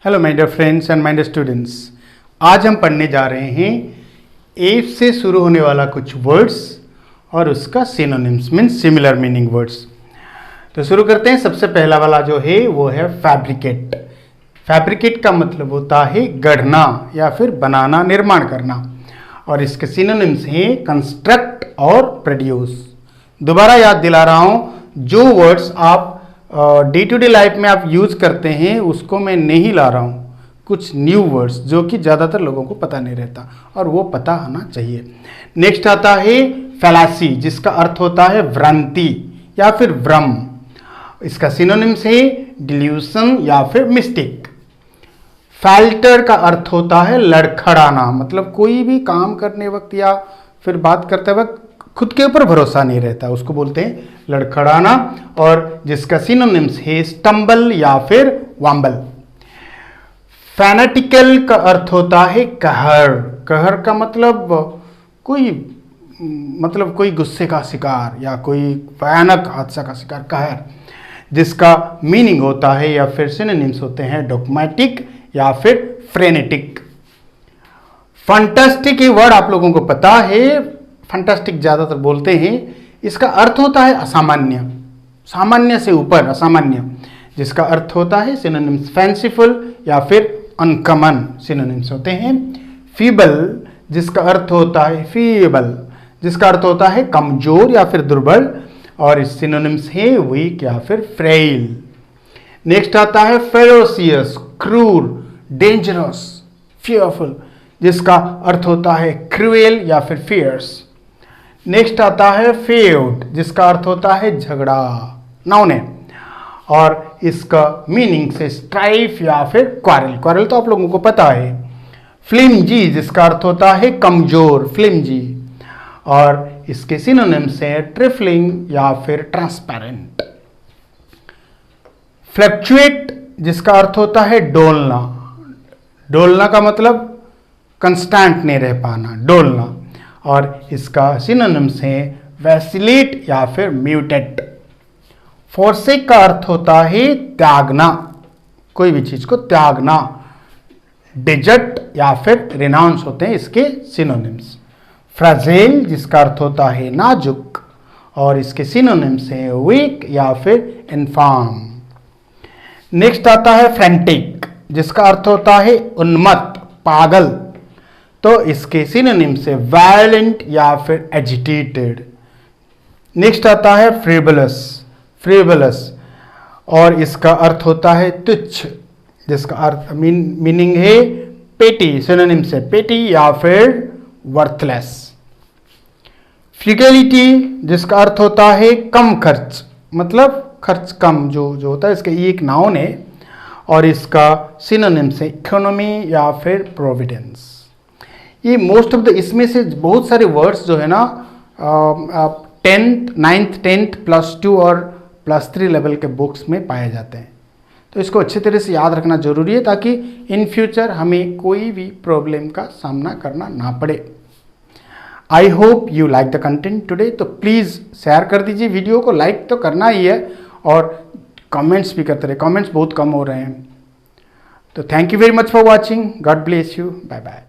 Hello my dear friends and my dear students. आज हम पढ़ने जा रहे हैं एफ से शुरू होने वाला कुछ वर्ड्स और उसका synonyms means similar meaning words. तो शुरू करते हैं। सबसे पहला वाला जो है वो है फैब्रिकेट। फैब्रिकेट का मतलब होता है गढ़ना या फिर बनाना, निर्माण करना, और इसके सिनोनिम्स हैं कंस्ट्रक्ट और प्रोड्यूस। दोबारा याद दिला रहा हूँ, जो वर्ड्स आप डे टू डे लाइफ में आप यूज करते हैं उसको मैं नहीं ला रहा हूँ, कुछ न्यू वर्ड्स जो कि ज़्यादातर लोगों को पता नहीं रहता और वो पता होना चाहिए। नेक्स्ट आता है फैलासी, जिसका अर्थ होता है भ्रांति या फिर भ्रम। इसका सिनोनिम्स है डिल्यूशन या फिर मिस्टेक। फैल्टर का अर्थ होता है लड़खड़ाना, मतलब कोई भी काम करने वक्त या फिर बात करते वक्त खुद के ऊपर भरोसा नहीं रहता, उसको बोलते हैं लड़खड़ाना। और जिसका सिनोनिम्स है स्टम्बल या फिर वाम्बल। फैनेटिकल का अर्थ होता है कहर। कहर का मतलब कोई गुस्से का शिकार या कोई भयानक हादसा का शिकार, कहर। जिसका मीनिंग होता है या फिर सिनोनिम्स होते हैं डॉगमेटिक या फिर फ्रेनेटिक। फंटास्टिक ये वर्ड आप लोगों को पता है, फंटास्टिक ज़्यादातर बोलते हैं। इसका अर्थ होता है असामान्य, सामान्य से ऊपर असामान्य। जिसका अर्थ होता है सिनोनिम्स फैंसीफुल या फिर अनकॉमन सिनोनिम्स होते हैं। फीबल, जिसका अर्थ होता है फीबल, जिसका अर्थ होता है कमजोर या फिर दुर्बल, और इस सिनोनिम्स है वीक या फिर फ्रेल। नेक्स्ट आता है फेरोसियस, क्रूर, डेंजरस, फियरफुल, जिसका अर्थ होता है क्रूएल या फिर फियर्स। नेक्स्ट आता है फेउड, जिसका अर्थ होता है झगड़ा, नाउन है, और इसका मीनिंग से स्ट्राइफ या फिर क्वारल। क्वारल तो आप लोगों को पता है। फ्लिमजी, जिसका अर्थ होता है कमजोर, फ्लिमजी, और इसके सिनोनिम्स है ट्रिफलिंग या फिर ट्रांसपेरेंट। फ्लक्चुएट, जिसका अर्थ होता है डोलना। डोलना का मतलब कंस्टेंट नहीं रह पाना, डोलना, और इसका सिनोनिम्स है वैसिलेट या फिर म्यूटेट। फोर्सेक का अर्थ होता है त्यागना, कोई भी चीज को त्यागना। डिजर्ट या फिर रिनाउंस होते हैं इसके सिनोनिम्स। फ्राजाइल, जिसका अर्थ होता है नाजुक, और इसके सिनोनिम्स है वीक या फिर इन्फॉर्म। नेक्स्ट आता है फ्रैंटिक, जिसका अर्थ होता है उन्मत्त, पागल, तो इसके सिनोनिम्स से वायलेंट या फिर एजिटेटेड। नेक्स्ट आता है फ्रिवलस, फ्रिवलस, और इसका अर्थ होता है तुच्छ, जिसका अर्थ मीनिंग है पेटी, सिनोनिम से पेटी या फिर वर्थलेस। फ्रिगलिटी, जिसका अर्थ होता है कम खर्च, मतलब खर्च कम जो होता है, इसका ये एक नाउन है, और इसका सिनोनिम से इकोनॉमी या फिर प्रोविडेंस। ये मोस्ट ऑफ द, इसमें से बहुत सारे वर्ड्स जो है ना 9th 10th +2 और +3 लेवल के बुक्स में पाए जाते हैं। तो इसको अच्छी तरह से याद रखना जरूरी है ताकि इन फ्यूचर हमें कोई भी प्रॉब्लम का सामना करना ना पड़े। I hope you like the content today. तो प्लीज़ शेयर कर दीजिए वीडियो को, लाइक तो करना ही है, और कमेंट्स भी करते रहे, कमेंट्स बहुत कम हो रहे हैं। तो thank you very much for watching, God bless you, bye bye.